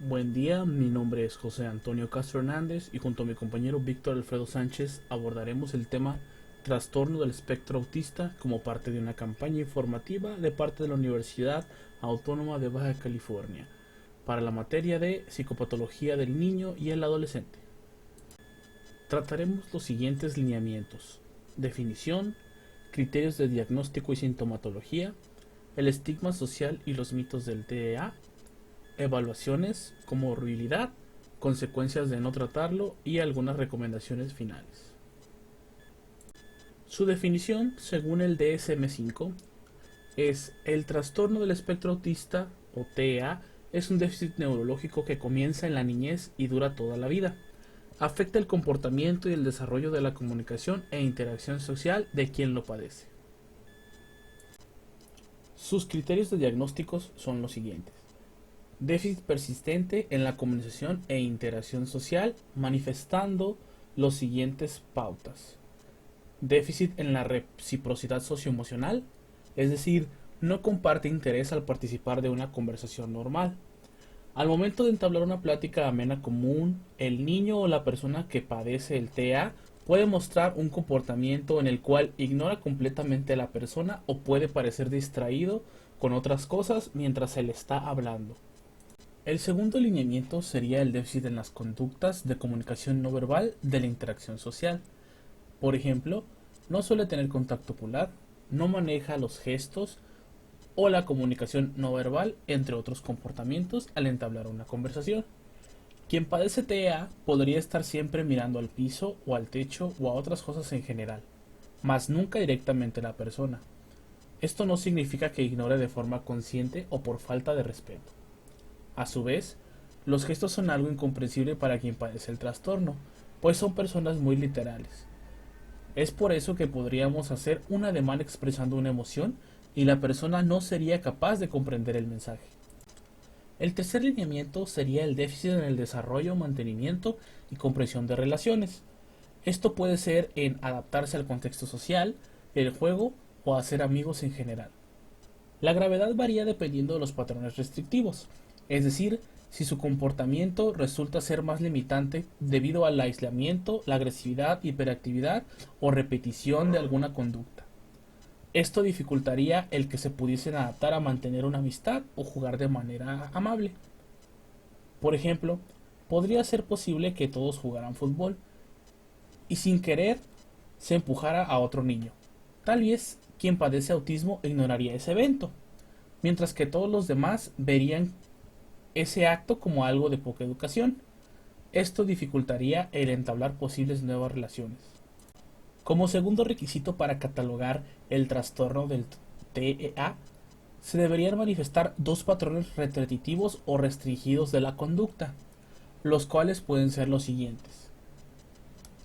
Buen día, mi nombre es José Antonio Castro Hernández y junto a mi compañero Víctor Alfredo Sánchez abordaremos el tema trastorno del espectro autista como parte de una campaña informativa de parte de la Universidad Autónoma de Baja California para la materia de psicopatología del niño y el adolescente. Trataremos los siguientes lineamientos: definición, criterios de diagnóstico y sintomatología, el estigma social y los mitos del TEA, evaluaciones, comorbilidad, consecuencias de no tratarlo y algunas recomendaciones finales. Su definición, según el DSM-5, es: el trastorno del espectro autista o TEA es un déficit neurológico que comienza en la niñez y dura toda la vida. Afecta el comportamiento y el desarrollo de la comunicación e interacción social de quien lo padece. Sus criterios de diagnósticos son los siguientes: déficit persistente en la comunicación e interacción social, manifestando los siguientes pautas: déficit en la reciprocidad socioemocional, es decir, no comparte interés al participar de una conversación normal. Al momento de entablar una plática amena común, el niño o la persona que padece el TEA puede mostrar un comportamiento en el cual ignora completamente a la persona o puede parecer distraído con otras cosas mientras se le está hablando. El segundo lineamiento sería el déficit en las conductas de comunicación no verbal de la interacción social. Por ejemplo, no suele tener contacto ocular, no maneja los gestos o la comunicación no verbal, entre otros comportamientos al entablar una conversación. Quien padece TEA podría estar siempre mirando al piso o al techo o a otras cosas en general, mas nunca directamente a la persona. Esto no significa que ignore de forma consciente o por falta de respeto. A su vez, los gestos son algo incomprensible para quien padece el trastorno, pues son personas muy literales. Es por eso que podríamos hacer un ademán expresando una emoción y la persona no sería capaz de comprender el mensaje. El tercer lineamiento sería el déficit en el desarrollo, mantenimiento y comprensión de relaciones. Esto puede ser en adaptarse al contexto social, el juego o hacer amigos en general. La gravedad varía dependiendo de los patrones restrictivos, es decir, si su comportamiento resulta ser más limitante debido al aislamiento, la agresividad, hiperactividad o repetición de alguna conducta. Esto dificultaría el que se pudiesen adaptar a mantener una amistad o jugar de manera amable. Por ejemplo, podría ser posible que todos jugaran fútbol y sin querer se empujara a otro niño. Tal vez quien padece autismo ignoraría ese evento, mientras que todos los demás verían ese acto como algo de poca educación. Esto dificultaría el entablar posibles nuevas relaciones. Como segundo requisito para catalogar el trastorno del TEA, se deberían manifestar dos patrones repetitivos o restringidos de la conducta, los cuales pueden ser los siguientes: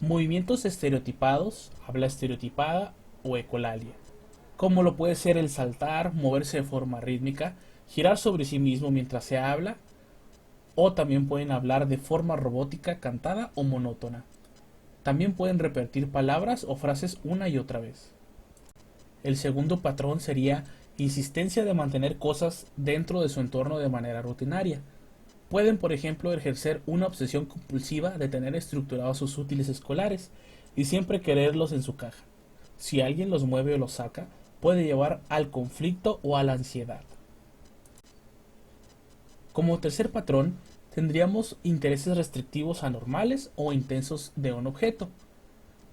movimientos estereotipados, habla estereotipada o ecolalia, como lo puede ser el saltar, moverse de forma rítmica, girar sobre sí mismo mientras se habla, o también pueden hablar de forma robótica, cantada o monótona. También pueden repetir palabras o frases una y otra vez. El segundo patrón sería insistencia de mantener cosas dentro de su entorno de manera rutinaria. Pueden, por ejemplo, ejercer una obsesión compulsiva de tener estructurados sus útiles escolares y siempre quererlos en su caja. Si alguien los mueve o los saca, puede llevar al conflicto o a la ansiedad. Como tercer patrón, tendríamos intereses restrictivos anormales o intensos de un objeto.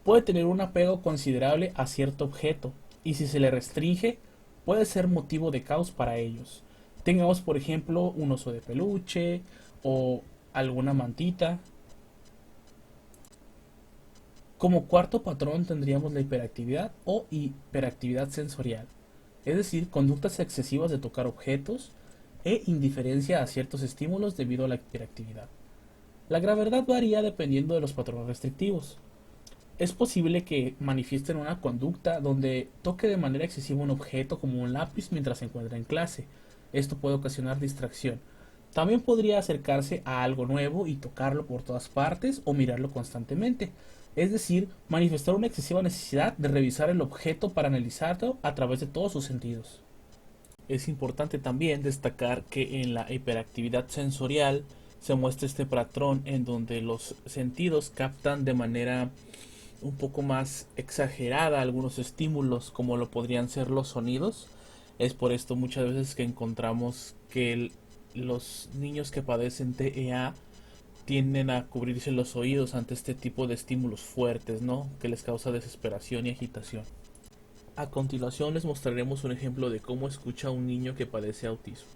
Puede tener un apego considerable a cierto objeto, y si se le restringe, puede ser motivo de caos para ellos. Tengamos, por ejemplo, un oso de peluche o alguna mantita. Como cuarto patrón tendríamos la hiperactividad o hiperactividad sensorial, es decir, conductas excesivas de tocar objetos e indiferencia a ciertos estímulos debido a la hiperactividad. La gravedad varía dependiendo de los patrones restrictivos. Es posible que manifiesten una conducta donde toque de manera excesiva un objeto como un lápiz mientras se encuentra en clase. Esto puede ocasionar distracción. También podría acercarse a algo nuevo y tocarlo por todas partes o mirarlo constantemente. Es decir, manifestar una excesiva necesidad de revisar el objeto para analizarlo a través de todos sus sentidos. Es importante también destacar que en la hiperactividad sensorial se muestra este patrón en donde los sentidos captan de manera un poco más exagerada algunos estímulos como lo podrían ser los sonidos. Es por esto muchas veces que encontramos que los niños que padecen TEA tienden a cubrirse los oídos ante este tipo de estímulos fuertes, ¿no? Que les causa desesperación y agitación. A continuación les mostraremos un ejemplo de cómo escucha un niño que padece autismo.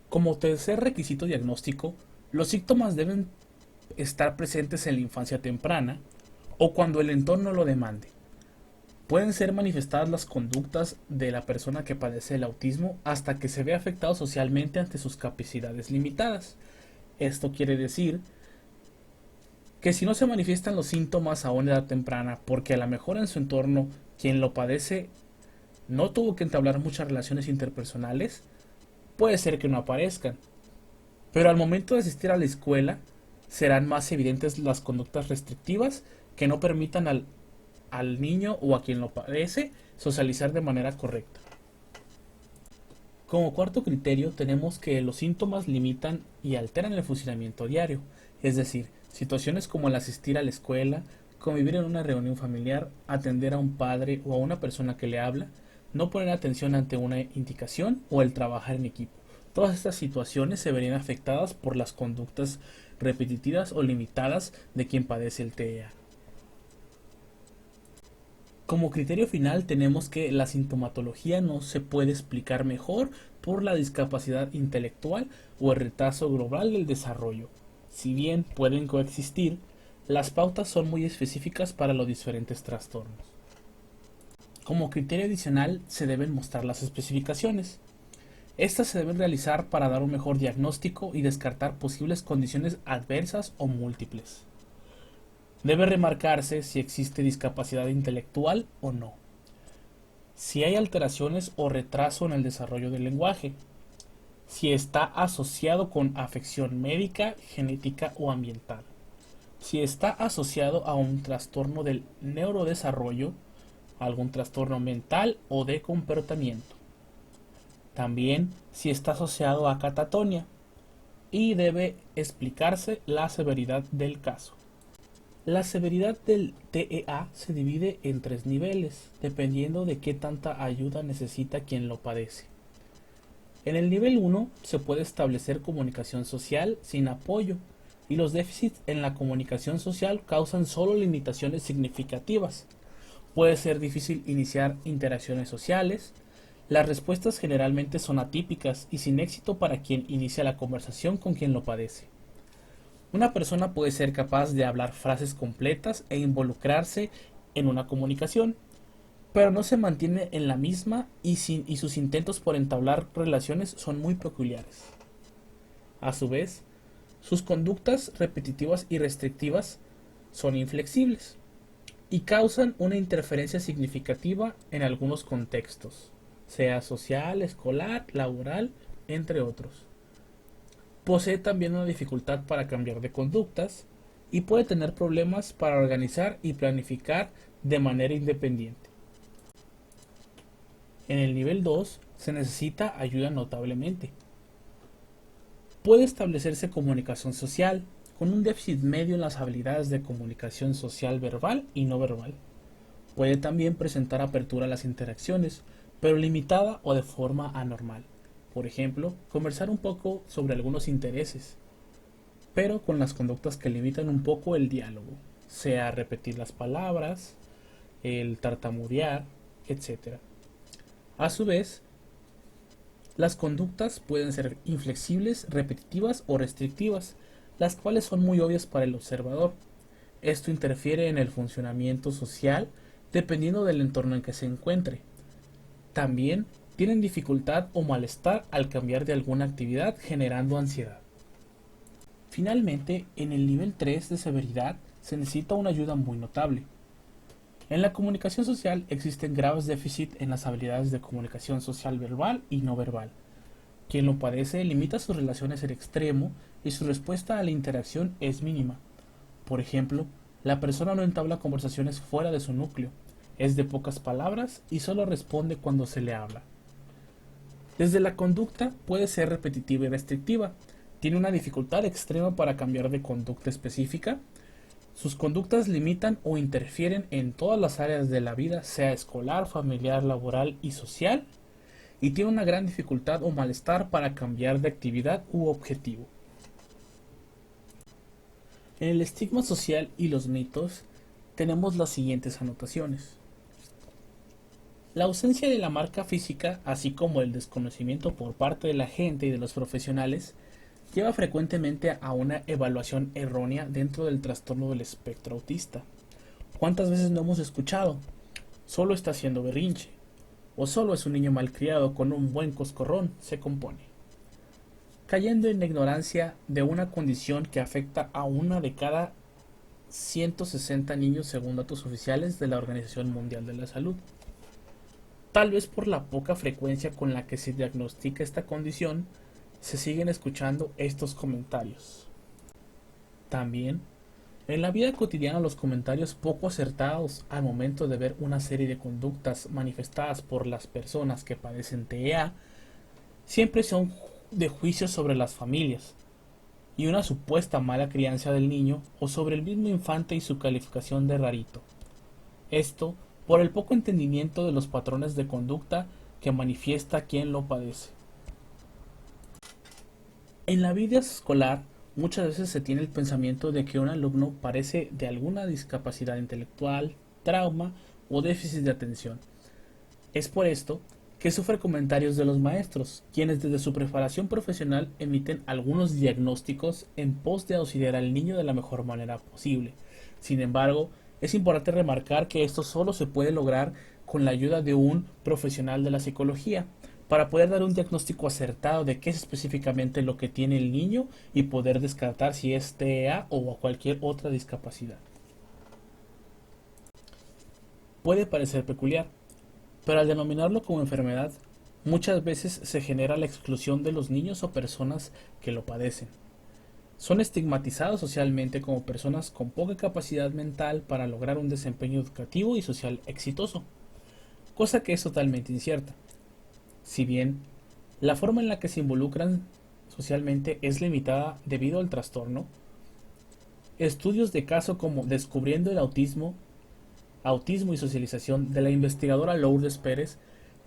Como tercer requisito diagnóstico, los síntomas deben estar presentes en la infancia temprana o cuando el entorno lo demande. Pueden ser manifestadas las conductas de la persona que padece el autismo hasta que se ve afectado socialmente ante sus capacidades limitadas. Esto quiere decir que si no se manifiestan los síntomas a una edad temprana, porque a lo mejor en su entorno quien lo padece no tuvo que entablar muchas relaciones interpersonales, puede ser que no aparezcan. Pero al momento de asistir a la escuela, serán más evidentes las conductas restrictivas que no permitan al niño o a quien lo padece socializar de manera correcta. Como cuarto criterio tenemos que los síntomas limitan y alteran el funcionamiento diario, es decir, situaciones como el asistir a la escuela, convivir en una reunión familiar, atender a un padre o a una persona que le habla, no poner atención ante una indicación o el trabajar en equipo. Todas estas situaciones se verían afectadas por las conductas repetitivas o limitadas de quien padece el TEA. Como criterio final tenemos que la sintomatología no se puede explicar mejor por la discapacidad intelectual o el retraso global del desarrollo. Si bien pueden coexistir, las pautas son muy específicas para los diferentes trastornos. Como criterio adicional se deben mostrar las especificaciones. Estas se deben realizar para dar un mejor diagnóstico y descartar posibles condiciones adversas o múltiples. Debe remarcarse si existe discapacidad intelectual o no, si hay alteraciones o retraso en el desarrollo del lenguaje, si está asociado con afección médica, genética o ambiental, si está asociado a un trastorno del neurodesarrollo, algún trastorno mental o de comportamiento. También si está asociado a catatonia y debe explicarse la severidad del caso. La severidad del TEA se divide en 3 niveles, dependiendo de qué tanta ayuda necesita quien lo padece. En el nivel 1 se puede establecer comunicación social sin apoyo, y los déficits en la comunicación social causan solo limitaciones significativas. Puede ser difícil iniciar interacciones sociales, las respuestas generalmente son atípicas y sin éxito para quien inicia la conversación con quien lo padece. Una persona puede ser capaz de hablar frases completas e involucrarse en una comunicación, pero no se mantiene en la misma y sus intentos por entablar relaciones son muy peculiares. A su vez, sus conductas repetitivas y restrictivas son inflexibles y causan una interferencia significativa en algunos contextos, sea social, escolar, laboral, entre otros. Posee también una dificultad para cambiar de conductas y puede tener problemas para organizar y planificar de manera independiente. En el nivel 2 se necesita ayuda notablemente. Puede establecerse comunicación social, con un déficit medio en las habilidades de comunicación social verbal y no verbal. Puede también presentar apertura a las interacciones, pero limitada o de forma anormal. Por ejemplo, conversar un poco sobre algunos intereses, pero con las conductas que limitan un poco el diálogo, sea repetir las palabras, el tartamudear, etc. A su vez, las conductas pueden ser inflexibles, repetitivas o restrictivas, las cuales son muy obvias para el observador. Esto interfiere en el funcionamiento social dependiendo del entorno en que se encuentre. También tienen dificultad o malestar al cambiar de alguna actividad generando ansiedad. Finalmente, en el nivel 3 de severidad se necesita una ayuda muy notable. En la comunicación social existen graves déficits en las habilidades de comunicación social verbal y no verbal. Quien lo padece limita sus relaciones en extremo y su respuesta a la interacción es mínima. Por ejemplo, La persona no entabla conversaciones fuera de su núcleo, es de pocas palabras y solo responde cuando se le habla. Desde la conducta puede ser repetitiva y restrictiva. Tiene una dificultad extrema para cambiar de conducta específica. Sus conductas limitan o interfieren en todas las áreas de la vida, sea escolar, familiar, laboral y social, y tiene una gran dificultad o malestar para cambiar de actividad u objetivo. En el estigma social y los mitos tenemos las siguientes anotaciones. La ausencia de la marca física, así como el desconocimiento por parte de la gente y de los profesionales, lleva frecuentemente a una evaluación errónea dentro del trastorno del espectro autista. ¿Cuántas veces no hemos escuchado? Solo está haciendo berrinche. O solo es un niño malcriado con un buen coscorrón, se compone. Cayendo en la ignorancia de una condición que afecta a una de cada 160 niños según datos oficiales de la Organización Mundial de la Salud. Tal vez por la poca frecuencia con la que se diagnostica esta condición, se siguen escuchando estos comentarios. También, en la vida cotidiana los comentarios poco acertados al momento de ver una serie de conductas manifestadas por las personas que padecen TEA siempre son de juicios sobre las familias y una supuesta mala crianza del niño o sobre el mismo infante y su calificación de rarito. Esto por el poco entendimiento de los patrones de conducta que manifiesta quien lo padece. En la vida escolar, muchas veces se tiene el pensamiento de que un alumno padece de alguna discapacidad intelectual, trauma o déficit de atención. Es por esto que sufre comentarios de los maestros, quienes desde su preparación profesional emiten algunos diagnósticos en pos de auxiliar al niño de la mejor manera posible. Sin embargo, es importante remarcar que esto solo se puede lograr con la ayuda de un profesional de la psicología, para poder dar un diagnóstico acertado de qué es específicamente lo que tiene el niño y poder descartar si es TEA o cualquier otra discapacidad. Puede parecer peculiar, pero al denominarlo como enfermedad, muchas veces se genera la exclusión de los niños o personas que lo padecen. Son estigmatizados socialmente como personas con poca capacidad mental para lograr un desempeño educativo y social exitoso, cosa que es totalmente incierta. Si bien la forma en la que se involucran socialmente es limitada debido al trastorno, estudios de caso como Descubriendo el autismo, Autismo y Socialización de la investigadora Lourdes Pérez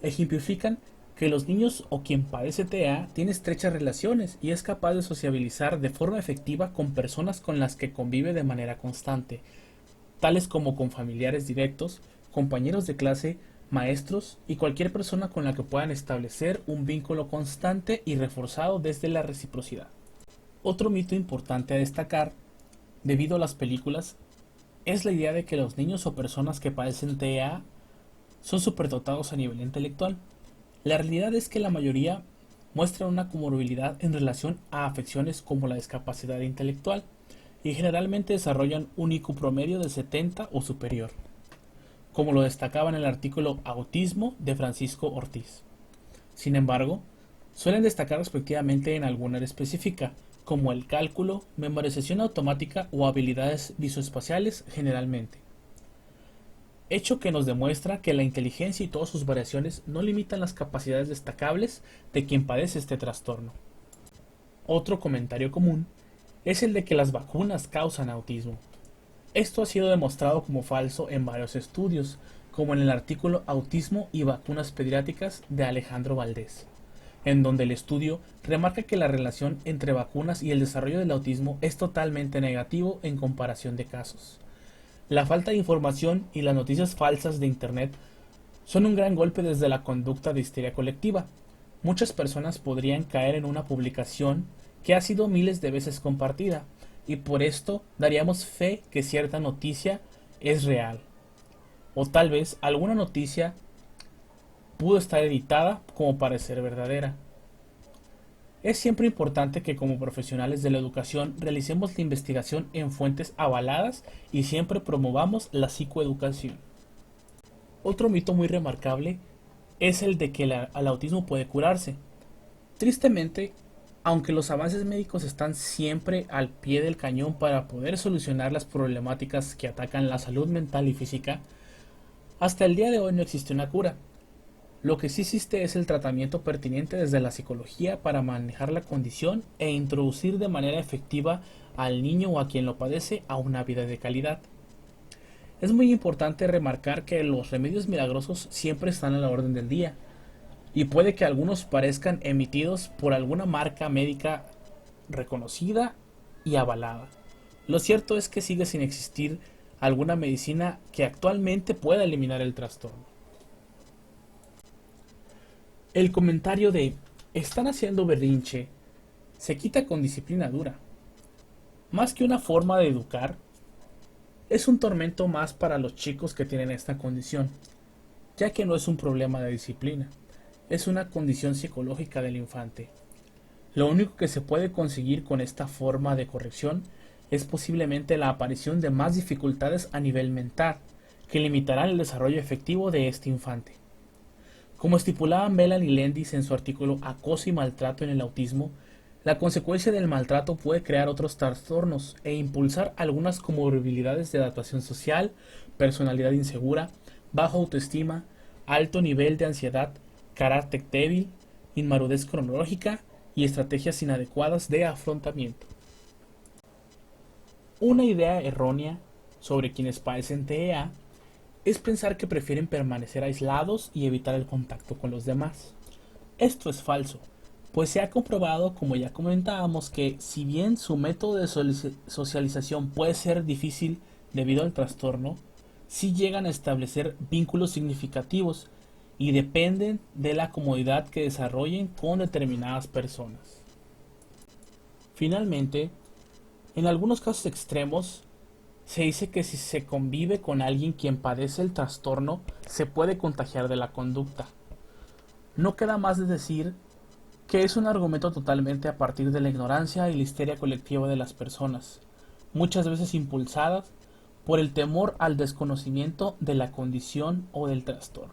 ejemplifican que los niños o quien padece TEA tiene estrechas relaciones y es capaz de sociabilizar de forma efectiva con personas con las que convive de manera constante, tales como con familiares directos, compañeros de clase, maestros y cualquier persona con la que puedan establecer un vínculo constante y reforzado desde la reciprocidad. Otro mito importante a destacar, debido a las películas, es la idea de que los niños o personas que padecen TEA son superdotados a nivel intelectual. La realidad es que la mayoría muestran una comorbilidad en relación a afecciones como la discapacidad intelectual y generalmente desarrollan un IQ promedio de 70 o superior, como lo destacaba en el artículo Autismo de Francisco Ortiz. Sin embargo, suelen destacar respectivamente en alguna área específica, como el cálculo, memorización automática o habilidades visoespaciales generalmente. Hecho que nos demuestra que la inteligencia y todas sus variaciones no limitan las capacidades destacables de quien padece este trastorno. Otro comentario común es el de que las vacunas causan autismo. Esto ha sido demostrado como falso en varios estudios, como en el artículo Autismo y vacunas pediátricas de Alejandro Valdés, en donde el estudio remarca que la relación entre vacunas y el desarrollo del autismo es totalmente negativo en comparación de casos. La falta de información y las noticias falsas de Internet son un gran golpe desde la conducta de histeria colectiva. Muchas personas podrían caer en una publicación que ha sido miles de veces compartida, y por esto daríamos fe que cierta noticia es real. O tal vez alguna noticia pudo estar editada como para ser verdadera. Es siempre importante que como profesionales de la educación realicemos la investigación en fuentes avaladas y siempre promovamos la psicoeducación. Otro mito muy remarcable es el de que el autismo puede curarse. Tristemente, Aunque los avances médicos están siempre al pie del cañón para poder solucionar las problemáticas que atacan la salud mental y física, hasta el día de hoy no existe una cura. Lo que sí existe es el tratamiento pertinente desde la psicología para manejar la condición e introducir de manera efectiva al niño o a quien lo padece a una vida de calidad. Es muy importante remarcar que los remedios milagrosos siempre están a la orden del día, y puede que algunos parezcan emitidos por alguna marca médica reconocida y avalada. Lo cierto es que sigue sin existir alguna medicina que actualmente pueda eliminar el trastorno. El comentario de "están haciendo berrinche" se quita con disciplina dura. Más que una forma de educar, es un tormento más para los chicos que tienen esta condición, ya que no es un problema de disciplina, es una condición psicológica del infante. Lo único que se puede conseguir con esta forma de corrección es posiblemente la aparición de más dificultades a nivel mental, que limitarán el desarrollo efectivo de este infante. Como estipulaban Melanie Lendis en su artículo "Acoso y maltrato en el autismo", la consecuencia del maltrato puede crear otros trastornos e impulsar algunas comorbilidades de adaptación social, personalidad insegura, baja autoestima, alto nivel de ansiedad, carácter débil, inmadurez cronológica y estrategias inadecuadas de afrontamiento. Una idea errónea sobre quienes padecen TEA es pensar que prefieren permanecer aislados y evitar el contacto con los demás. Esto es falso, pues se ha comprobado, como ya comentábamos, que si bien su método de socialización puede ser difícil debido al trastorno, sí llegan a establecer vínculos significativos y dependen de la comodidad que desarrollen con determinadas personas. Finalmente, en algunos casos extremos, se dice que si se convive con alguien quien padece el trastorno, se puede contagiar de la conducta. No queda más de decir que es un argumento totalmente a partir de la ignorancia y la histeria colectiva de las personas, muchas veces impulsadas por el temor al desconocimiento de la condición o del trastorno.